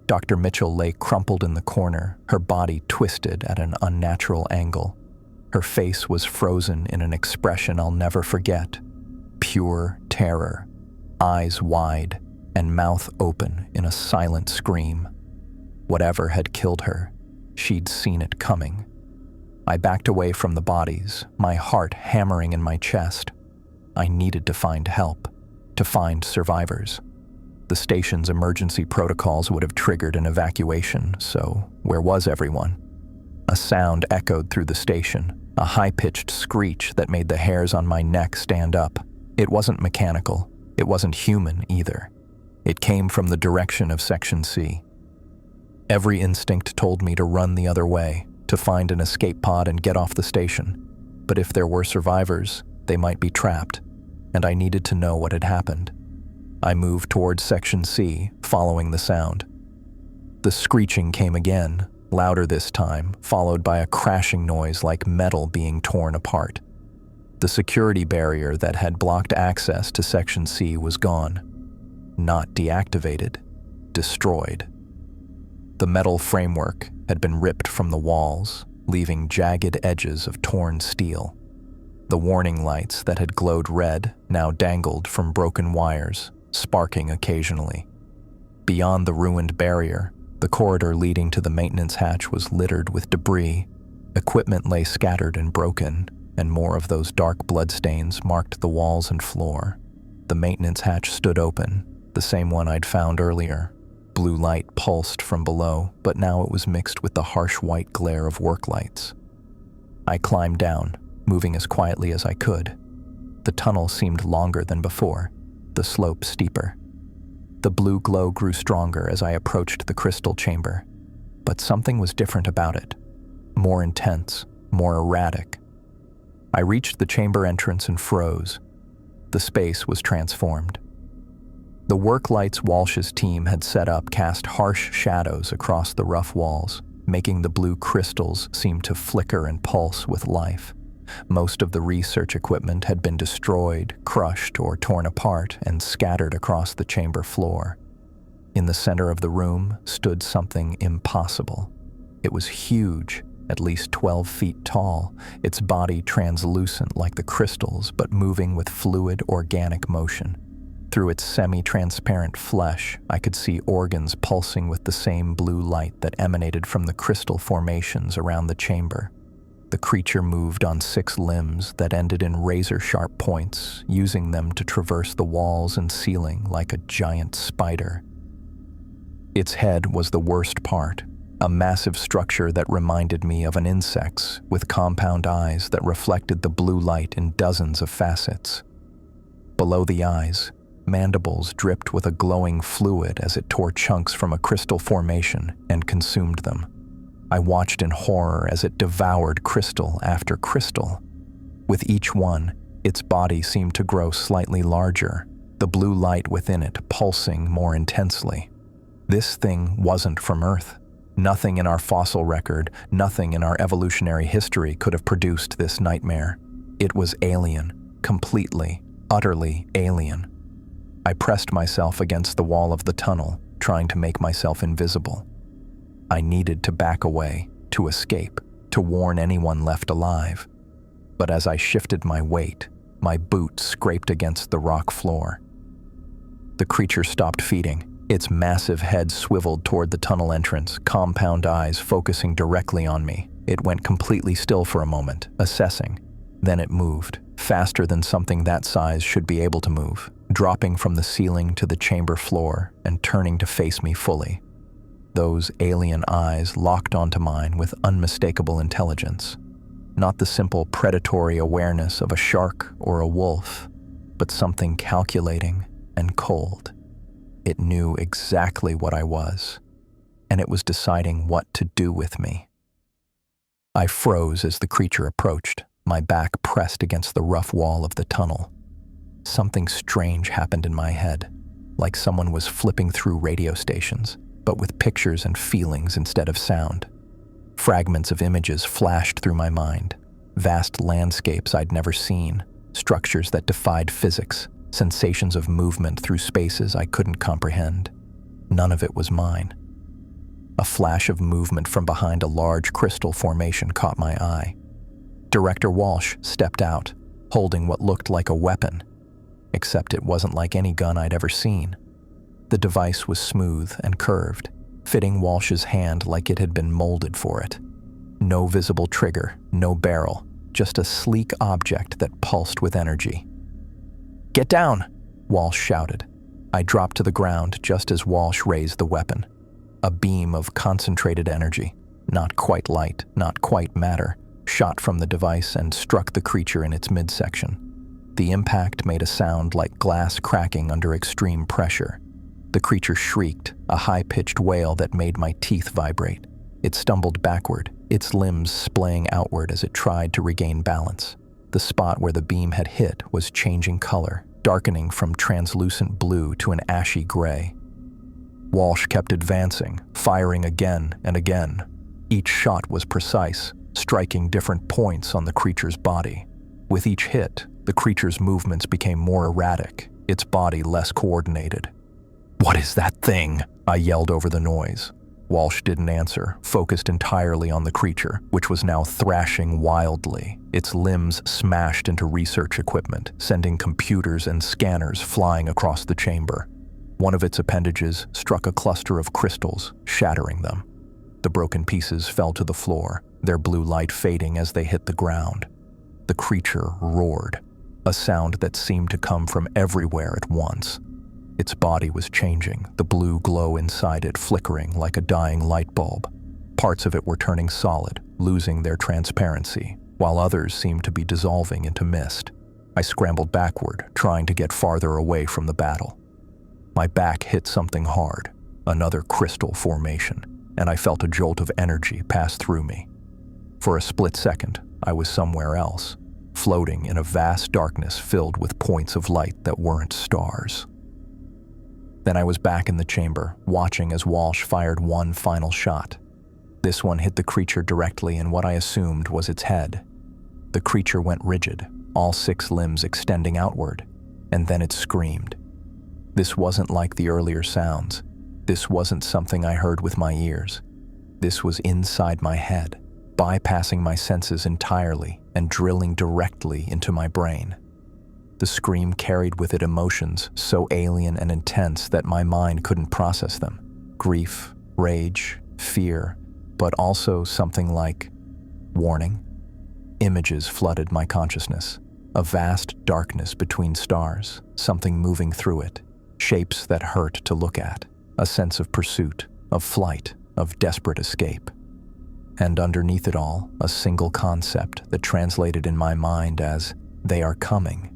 Dr. Mitchell lay crumpled in the corner, her body twisted at an unnatural angle. Her face was frozen in an expression I'll never forget. Pure terror, eyes wide, and mouth open in a silent scream. Whatever had killed her, she'd seen it coming. I backed away from the bodies, my heart hammering in my chest. I needed to find help, to find survivors. The station's emergency protocols would have triggered an evacuation, so where was everyone? A sound echoed through the station, a high-pitched screech that made the hairs on my neck stand up. It wasn't mechanical, it wasn't human either. It came from the direction of Section C. Every instinct told me to run the other way, to find an escape pod and get off the station. But if there were survivors, they might be trapped, and I needed to know what had happened. I moved towards Section C, following the sound. The screeching came again, louder this time, followed by a crashing noise like metal being torn apart. The security barrier that had blocked access to Section C was gone. Not deactivated, destroyed. The metal framework had been ripped from the walls, leaving jagged edges of torn steel. The warning lights that had glowed red now dangled from broken wires, sparking occasionally. Beyond the ruined barrier, the corridor leading to the maintenance hatch was littered with debris. Equipment lay scattered and broken, and more of those dark bloodstains marked the walls and floor. The maintenance hatch stood open, the same one I'd found earlier. Blue light pulsed from below, but now it was mixed with the harsh white glare of work lights. I climbed down, moving as quietly as I could. The tunnel seemed longer than before, the slope steeper. The blue glow grew stronger as I approached the crystal chamber, but something was different about it. More intense, more erratic. I reached the chamber entrance and froze. The space was transformed. The work lights Walsh's team had set up cast harsh shadows across the rough walls, making the blue crystals seem to flicker and pulse with life. Most of the research equipment had been destroyed, crushed, or torn apart and scattered across the chamber floor. In the center of the room stood something impossible. It was huge, at least 12 feet tall, its body translucent like the crystals but moving with fluid organic motion. Through its semi-transparent flesh, I could see organs pulsing with the same blue light that emanated from the crystal formations around the chamber. The creature moved on 6 limbs that ended in razor-sharp points, using them to traverse the walls and ceiling like a giant spider. Its head was the worst part, a massive structure that reminded me of an insect's, with compound eyes that reflected the blue light in dozens of facets. Below the eyes, mandibles dripped with a glowing fluid as it tore chunks from a crystal formation and consumed them. I watched in horror as it devoured crystal after crystal. With each one, its body seemed to grow slightly larger, the blue light within it pulsing more intensely. This thing wasn't from Earth. Nothing in our fossil record, nothing in our evolutionary history could have produced this nightmare. It was alien, completely, utterly alien. I pressed myself against the wall of the tunnel, trying to make myself invisible. I needed to back away, to escape, to warn anyone left alive. But as I shifted my weight, my boot scraped against the rock floor. The creature stopped feeding. Its massive head swiveled toward the tunnel entrance, compound eyes focusing directly on me. It went completely still for a moment, assessing. Then it moved, faster than something that size should be able to move, dropping from the ceiling to the chamber floor and turning to face me fully. Those alien eyes locked onto mine with unmistakable intelligence. Not the simple predatory awareness of a shark or a wolf, but something calculating and cold. It knew exactly what I was, and it was deciding what to do with me. I froze as the creature approached, my back pressed against the rough wall of the tunnel. Something strange happened in my head, like someone was flipping through radio stations, but with pictures and feelings instead of sound. Fragments of images flashed through my mind, vast landscapes I'd never seen, structures that defied physics, sensations of movement through spaces I couldn't comprehend. None of it was mine. A flash of movement from behind a large crystal formation caught my eye. Director Walsh stepped out, holding what looked like a weapon, except it wasn't like any gun I'd ever seen. The device was smooth and curved, fitting Walsh's hand like it had been molded for it. No visible trigger, no barrel, just a sleek object that pulsed with energy. "Get down!" Walsh shouted. I dropped to the ground just as Walsh raised the weapon. A beam of concentrated energy, not quite light, not quite matter, shot from the device and struck the creature in its midsection. The impact made a sound like glass cracking under extreme pressure. The creature shrieked, a high-pitched wail that made my teeth vibrate. It stumbled backward, its limbs splaying outward as it tried to regain balance. The spot where the beam had hit was changing color, darkening from translucent blue to an ashy gray. Walsh kept advancing, firing again and again. Each shot was precise, striking different points on the creature's body. With each hit, the creature's movements became more erratic, its body less coordinated. "What is that thing?" I yelled over the noise. Walsh didn't answer, focused entirely on the creature, which was now thrashing wildly, its limbs smashed into research equipment, sending computers and scanners flying across the chamber. One of its appendages struck a cluster of crystals, shattering them. The broken pieces fell to the floor, their blue light fading as they hit the ground. The creature roared, a sound that seemed to come from everywhere at once. Its body was changing, the blue glow inside it flickering like a dying light bulb. Parts of it were turning solid, losing their transparency, while others seemed to be dissolving into mist. I scrambled backward, trying to get farther away from the battle. My back hit something hard, another crystal formation, and I felt a jolt of energy pass through me. For a split second, I was somewhere else, floating in a vast darkness filled with points of light that weren't stars. Then I was back in the chamber, watching as Walsh fired one final shot. This one hit the creature directly in what I assumed was its head. The creature went rigid, all 6 limbs extending outward, and then it screamed. This wasn't like the earlier sounds. This wasn't something I heard with my ears. This was inside my head, bypassing my senses entirely and drilling directly into my brain. The scream carried with it emotions so alien and intense that my mind couldn't process them. Grief, rage, fear, but also something like warning. Images flooded my consciousness, a vast darkness between stars, something moving through it, shapes that hurt to look at, a sense of pursuit, of flight, of desperate escape. And underneath it all, a single concept that translated in my mind as, "They are coming."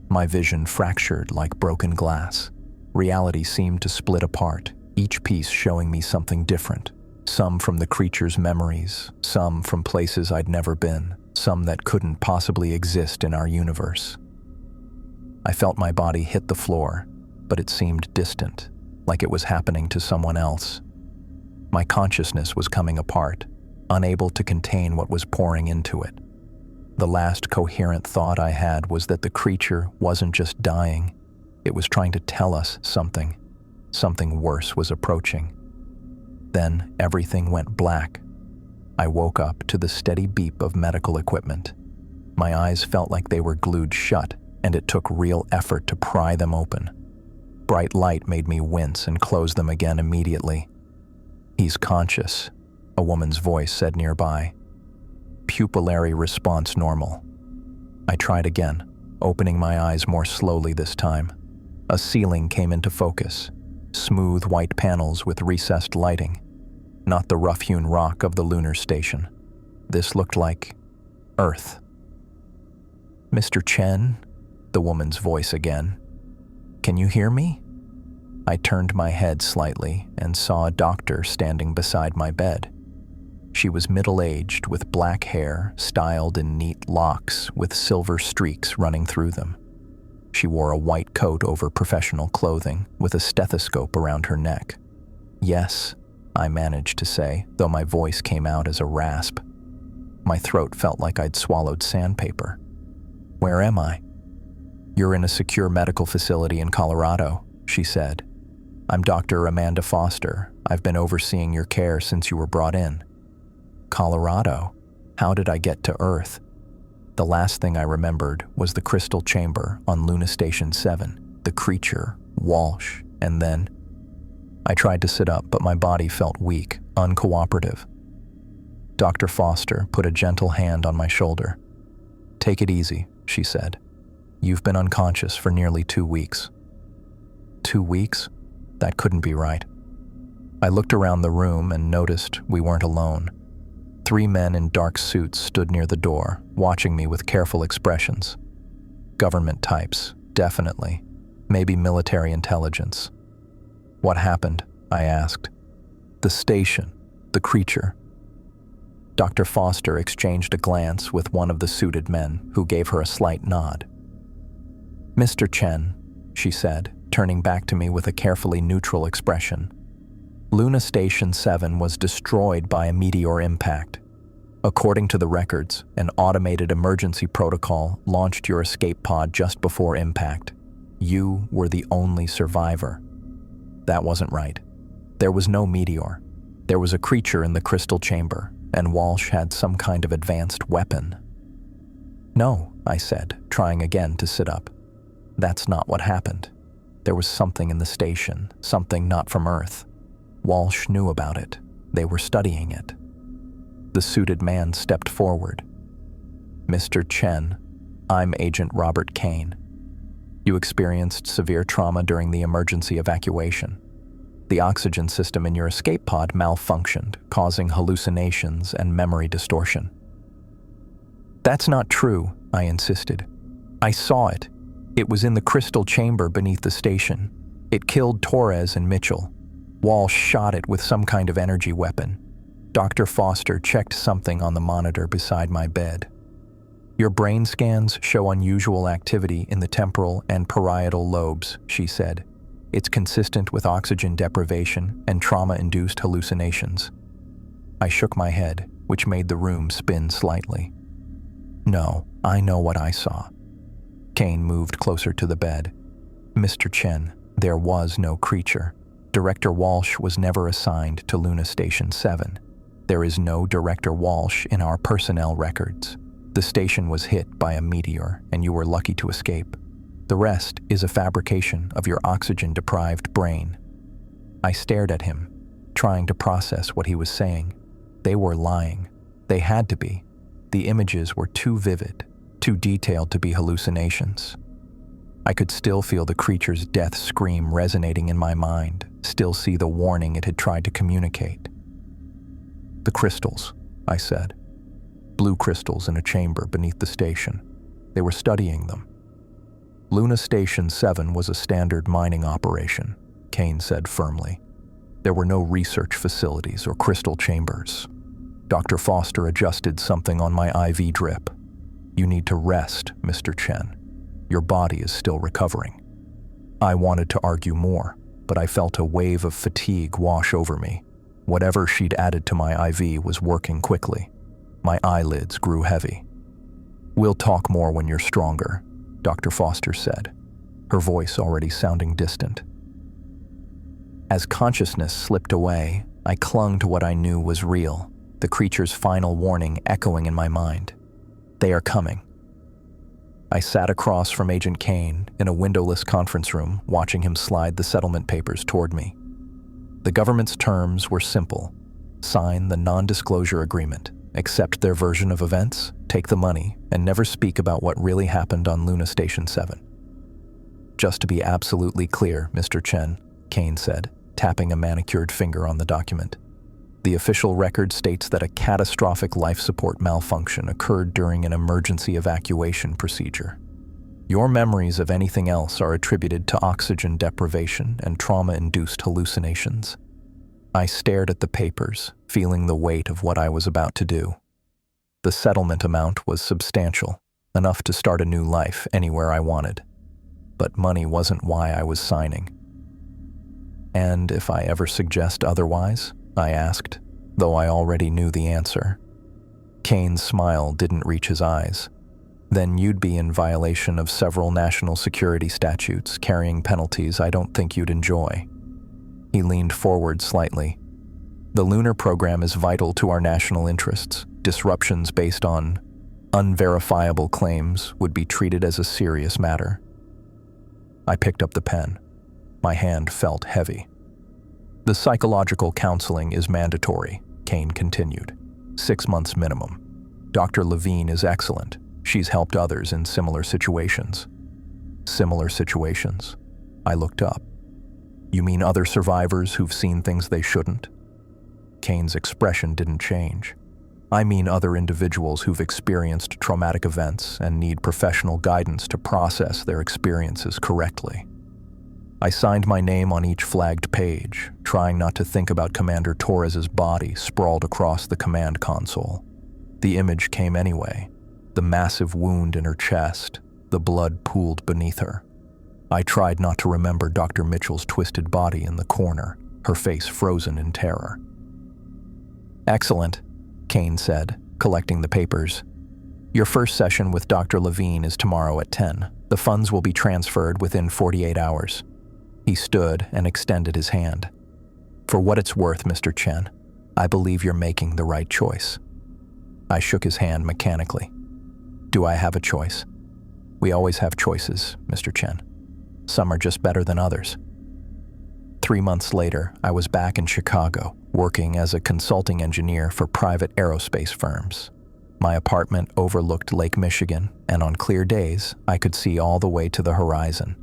My vision fractured like broken glass. Reality seemed to split apart, each piece showing me something different. Some from the creature's memories, some from places I'd never been, some that couldn't possibly exist in our universe. I felt my body hit the floor, but it seemed distant, like it was happening to someone else. My consciousness was coming apart, unable to contain what was pouring into it. The last coherent thought I had was that the creature wasn't just dying, it was trying to tell us something. Something worse was approaching. Then everything went black. I woke up to the steady beep of medical equipment. My eyes felt like they were glued shut, and it took real effort to pry them open. Bright light made me wince and close them again immediately. "He's conscious," a woman's voice said nearby. Pupillary response normal. I tried again, opening my eyes more slowly this time. A ceiling came into focus, smooth white panels with recessed lighting. Not the rough-hewn rock of the Lunar station. This looked like Earth. "Mr. Chen?" the woman's voice again. "Can you hear me?" I turned my head slightly and saw a doctor standing beside my bed. She was middle-aged with black hair styled in neat locks with silver streaks running through them. She wore a white coat over professional clothing with a stethoscope around her neck. "Yes," I managed to say, though my voice came out as a rasp. My throat felt like I'd swallowed sandpaper. "Where am I?" "You're in a secure medical facility in Colorado," she said. "I'm Dr. Amanda Foster. I've been overseeing your care since you were brought in." Colorado? How did I get to Earth? The last thing I remembered was the crystal chamber on Lunar Station 7, the creature, Walsh, and then... I tried to sit up, but my body felt weak, uncooperative. Dr. Foster put a gentle hand on my shoulder. "Take it easy," she said. "You've been unconscious for nearly 2 weeks." 2 weeks? That couldn't be right. I looked around the room and noticed we weren't alone. 3 men in dark suits stood near the door, watching me with careful expressions. Government types, definitely. Maybe military intelligence. "What happened?" I asked. "The station, the creature." Dr. Foster exchanged a glance with one of the suited men, who gave her a slight nod. "Mr. Chen," she said, turning back to me with a carefully neutral expression, "Lunar Station 7 was destroyed by a meteor impact. According to the records, an automated emergency protocol launched your escape pod just before impact. You were the only survivor." That wasn't right. There was no meteor. There was a creature in the crystal chamber, and Walsh had some kind of advanced weapon. "No," I said, trying again to sit up. "That's not what happened. There was something in the station, something not from Earth. Walsh knew about it. They were studying it." The suited man stepped forward. "Mr. Chen, I'm Agent Robert Kane. You experienced severe trauma during the emergency evacuation. The oxygen system in your escape pod malfunctioned, causing hallucinations and memory distortion." "That's not true," I insisted. "I saw it. It was in the crystal chamber beneath the station. It killed Torres and Mitchell. Walsh shot it with some kind of energy weapon." Dr. Foster checked something on the monitor beside my bed. "Your brain scans show unusual activity in the temporal and parietal lobes," she said. "It's consistent with oxygen deprivation and trauma-induced hallucinations." I shook my head, which made the room spin slightly. "No, I know what I saw." Kane moved closer to the bed. "Mr. Chen, there was no creature. Director Walsh was never assigned to Lunar Station 7. There is no Director Walsh in our personnel records. The station was hit by a meteor, and you were lucky to escape. The rest is a fabrication of your oxygen-deprived brain." I stared at him, trying to process what he was saying. They were lying. They had to be. The images were too vivid, too detailed to be hallucinations. I could still feel the creature's death scream resonating in my mind, still see the warning it had tried to communicate. "The crystals," I said. "Blue crystals in a chamber beneath the station. They were studying them." "Lunar Station 7 was a standard mining operation," Kane said firmly. "There were no research facilities or crystal chambers. Dr. Foster adjusted something on my IV drip. You need to rest, Mr. Chen. Your body is still recovering." I wanted to argue more, but I felt a wave of fatigue wash over me. Whatever she'd added to my IV was working quickly. My eyelids grew heavy. "We'll talk more when you're stronger," Dr. Foster said, her voice already sounding distant. As consciousness slipped away, I clung to what I knew was real, the creature's final warning echoing in my mind. "They are coming." I sat across from Agent Kane in a windowless conference room, watching him slide the settlement papers toward me. The government's terms were simple. Sign the non-disclosure agreement, accept their version of events, take the money, and never speak about what really happened on Lunar Station 7. "Just to be absolutely clear, Mr. Chen," Kane said, tapping a manicured finger on the document. "The official record states that a catastrophic life support malfunction occurred during an emergency evacuation procedure. Your memories of anything else are attributed to oxygen deprivation and trauma-induced hallucinations. I stared at the papers, feeling the weight of what I was about to do. The settlement amount was substantial, enough to start a new life anywhere I wanted. But money wasn't why I was signing. "And if I ever suggest otherwise?" I asked, though I already knew the answer. Kane's smile didn't reach his eyes. "Then you'd be in violation of several national security statutes, carrying penalties I don't think you'd enjoy." He leaned forward slightly. "The Lunar program is vital to our national interests. Disruptions based on unverifiable claims would be treated as a serious matter." I picked up the pen. My hand felt heavy. "The psychological counseling is mandatory," Kane continued. 6 months minimum. Dr. Levine is excellent. She's helped others in similar situations." "Similar situations?" I looked up. "You mean other survivors who've seen things they shouldn't?" Kane's expression didn't change. "I mean other individuals who've experienced traumatic events and need professional guidance to process their experiences correctly." I signed my name on each flagged page, trying not to think about Commander Torres's body sprawled across the command console. The image came anyway. The massive wound in her chest, the blood pooled beneath her. I tried not to remember Dr. Mitchell's twisted body in the corner, her face frozen in terror. "Excellent," Kane said, collecting the papers. "Your first session with Dr. Levine is tomorrow at 10. The funds will be transferred within 48 hours. He stood and extended his hand. "For what it's worth, Mr. Chen, I believe you're making the right choice." I shook his hand mechanically. "Do I have a choice?" "We always have choices, Mr. Chen. Some are just better than others." 3 months later, I was back in Chicago, working as a consulting engineer for private aerospace firms. My apartment overlooked Lake Michigan, and on clear days, I could see all the way to the horizon.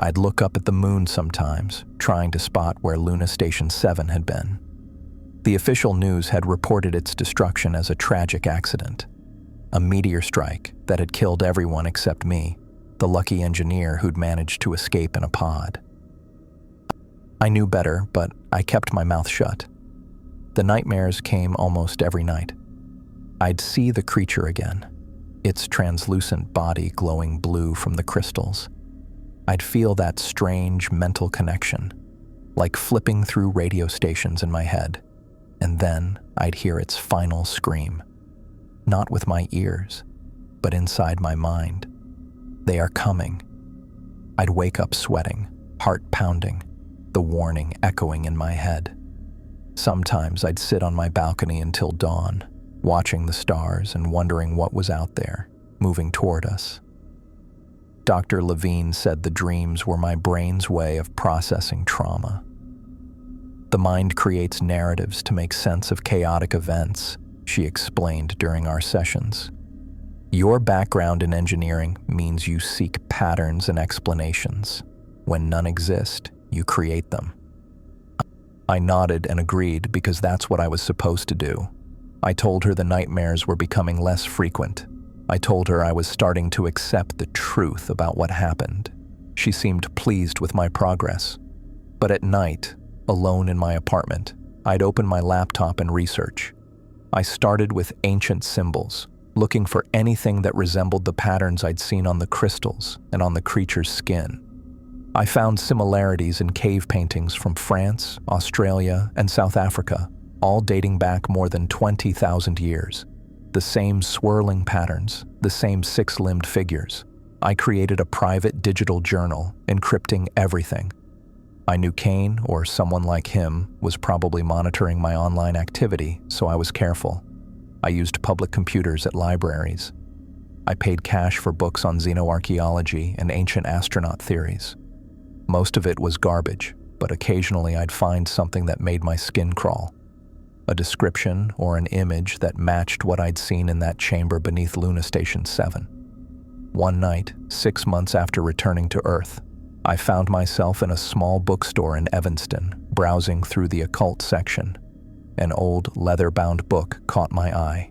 I'd look up at the moon sometimes, trying to spot where Lunar Station 7 had been. The official news had reported its destruction as a tragic accident. A meteor strike that had killed everyone except me, the lucky engineer who'd managed to escape in a pod. I knew better, but I kept my mouth shut. The nightmares came almost every night. I'd see the creature again, its translucent body glowing blue from the crystals. I'd feel that strange mental connection, like flipping through radio stations in my head, and then I'd hear its final scream. Not with my ears, but inside my mind. "They are coming." I'd wake up sweating, heart pounding, the warning echoing in my head. Sometimes I'd sit on my balcony until dawn, watching the stars and wondering what was out there, moving toward us. Dr. Levine said the dreams were my brain's way of processing trauma. "The mind creates narratives to make sense of chaotic events," she explained during our sessions. "Your background in engineering means you seek patterns and explanations. When none exist, you create them." I nodded and agreed because that's what I was supposed to do. I told her the nightmares were becoming less frequent. I told her I was starting to accept the truth about what happened. She seemed pleased with my progress. But at night, alone in my apartment, I'd open my laptop and research. I started with ancient symbols, looking for anything that resembled the patterns I'd seen on the crystals and on the creature's skin. I found similarities in cave paintings from France, Australia, and South Africa, all dating back more than 20,000 years. The same swirling patterns, the same 6-limbed figures. I created a private digital journal, encrypting everything. I knew Kane, or someone like him, was probably monitoring my online activity, so I was careful. I used public computers at libraries. I paid cash for books on xenoarchaeology and ancient astronaut theories. Most of it was garbage, but occasionally I'd find something that made my skin crawl. A description or an image that matched what I'd seen in that chamber beneath Lunar Station 7. One night, 6 months after returning to Earth, I found myself in a small bookstore in Evanston, browsing through the occult section. An old, leather-bound book caught my eye.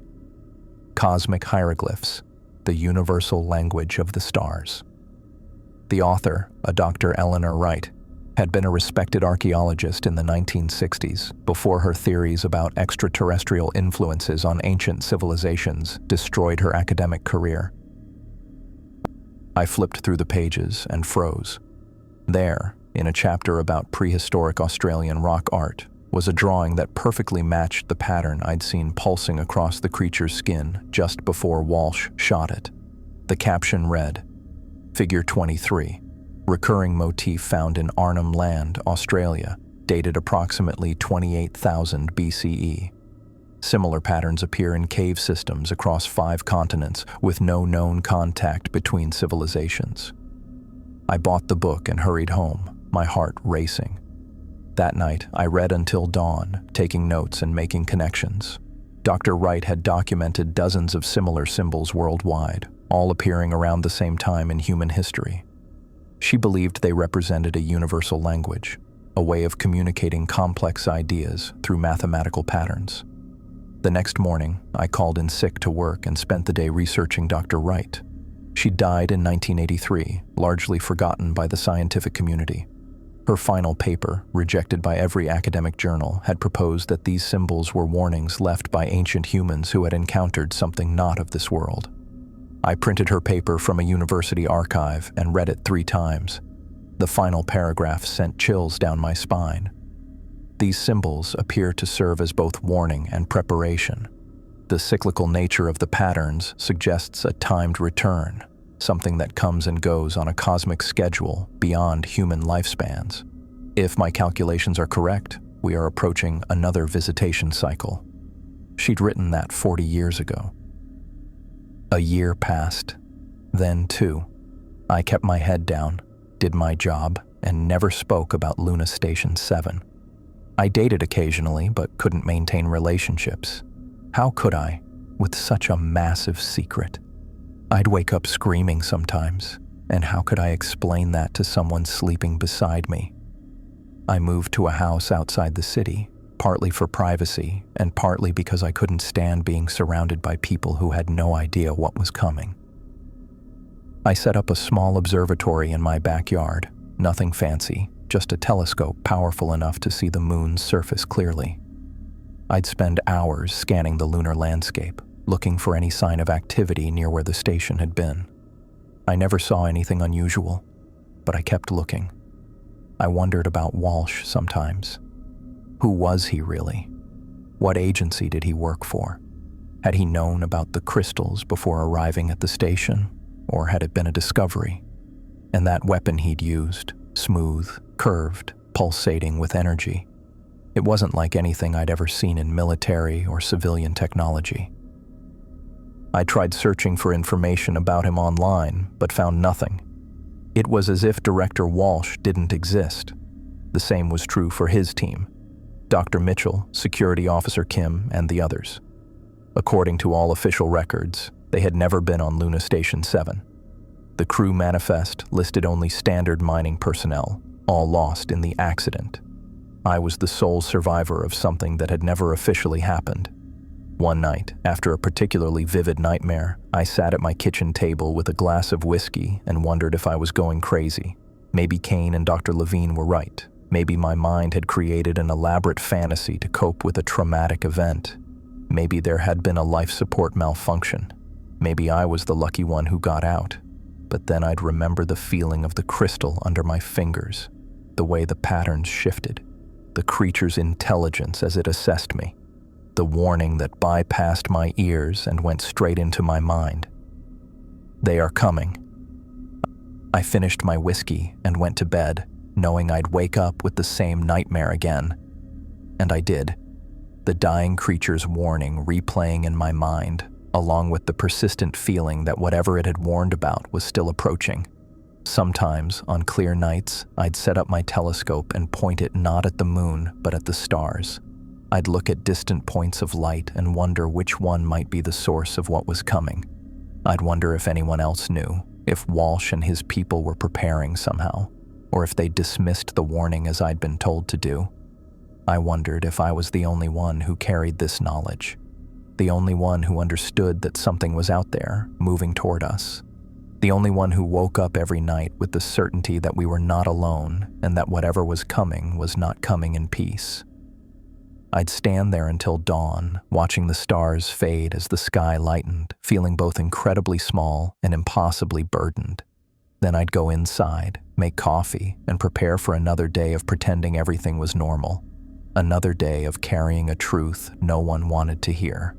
Cosmic Hieroglyphs, the universal language of the stars. The author, a Dr. Eleanor Wright, had been a respected archaeologist in the 1960s before her theories about extraterrestrial influences on ancient civilizations destroyed her academic career. I flipped through the pages and froze. There, in a chapter about prehistoric Australian rock art, was a drawing that perfectly matched the pattern I'd seen pulsing across the creature's skin just before Walsh shot it. The caption read, "Figure 23, recurring motif found in Arnhem Land, Australia, dated approximately 28,000 BCE. Similar patterns appear in cave systems across 5 continents with no known contact between civilizations." I bought the book and hurried home, my heart racing. That night, I read until dawn, taking notes and making connections. Dr. Wright had documented dozens of similar symbols worldwide, all appearing around the same time in human history. She believed they represented a universal language, a way of communicating complex ideas through mathematical patterns. The next morning, I called in sick to work and spent the day researching Dr. Wright. She died in 1983, largely forgotten by the scientific community. Her final paper, rejected by every academic journal, had proposed that these symbols were warnings left by ancient humans who had encountered something not of this world. I printed her paper from a university archive and read it 3 times. The final paragraph sent chills down my spine. These symbols appear to serve as both warning and preparation. The cyclical nature of the patterns suggests a timed return, something that comes and goes on a cosmic schedule beyond human lifespans. If my calculations are correct, we are approaching another visitation cycle. She'd written that 40 years ago. A year passed. Then, too, I kept my head down, did my job, and never spoke about Lunar Station 7. I dated occasionally, but couldn't maintain relationships. How could I, with such a massive secret? I'd wake up screaming sometimes, and how could I explain that to someone sleeping beside me? I moved to a house outside the city, partly for privacy and partly because I couldn't stand being surrounded by people who had no idea what was coming. I set up a small observatory in my backyard, nothing fancy, just a telescope powerful enough to see the moon's surface clearly. I'd spend hours scanning the lunar landscape, looking for any sign of activity near where the station had been. I never saw anything unusual, but I kept looking. I wondered about Walsh sometimes. Who was he really? What agency did he work for? Had he known about the crystals before arriving at the station, or had it been a discovery? And that weapon he'd used, smooth, curved, pulsating with energy. It wasn't like anything I'd ever seen in military or civilian technology. I tried searching for information about him online, but found nothing. It was as if Director Walsh didn't exist. The same was true for his team. Dr. Mitchell, Security Officer Kim, and the others. According to all official records, they had never been on Lunar Station 7. The crew manifest listed only standard mining personnel, all lost in the accident. I was the sole survivor of something that had never officially happened. One night, after a particularly vivid nightmare, I sat at my kitchen table with a glass of whiskey and wondered if I was going crazy. Maybe Kane and Dr. Levine were right. Maybe my mind had created an elaborate fantasy to cope with a traumatic event. Maybe there had been a life support malfunction. Maybe I was the lucky one who got out. But then I'd remember the feeling of the crystal under my fingers, the way the patterns shifted, the creature's intelligence as it assessed me, the warning that bypassed my ears and went straight into my mind. They are coming. I finished my whiskey and went to bed, knowing I'd wake up with the same nightmare again. And I did, the dying creature's warning replaying in my mind, along with the persistent feeling that whatever it had warned about was still approaching. Sometimes, on clear nights, I'd set up my telescope and point it not at the moon, but at the stars. I'd look at distant points of light and wonder which one might be the source of what was coming. I'd wonder if anyone else knew, if Walsh and his people were preparing somehow, or if they dismissed the warning as I'd been told to do. I wondered if I was the only one who carried this knowledge, the only one who understood that something was out there, moving toward us, The only one who woke up every night with the certainty that we were not alone and that whatever was not coming in peace. I'd stand there until dawn, watching the stars fade as the sky lightened, feeling both incredibly small and impossibly burdened. Then I'd go inside, make coffee, and prepare for another day of pretending everything was normal. Another day of carrying a truth no one wanted to hear.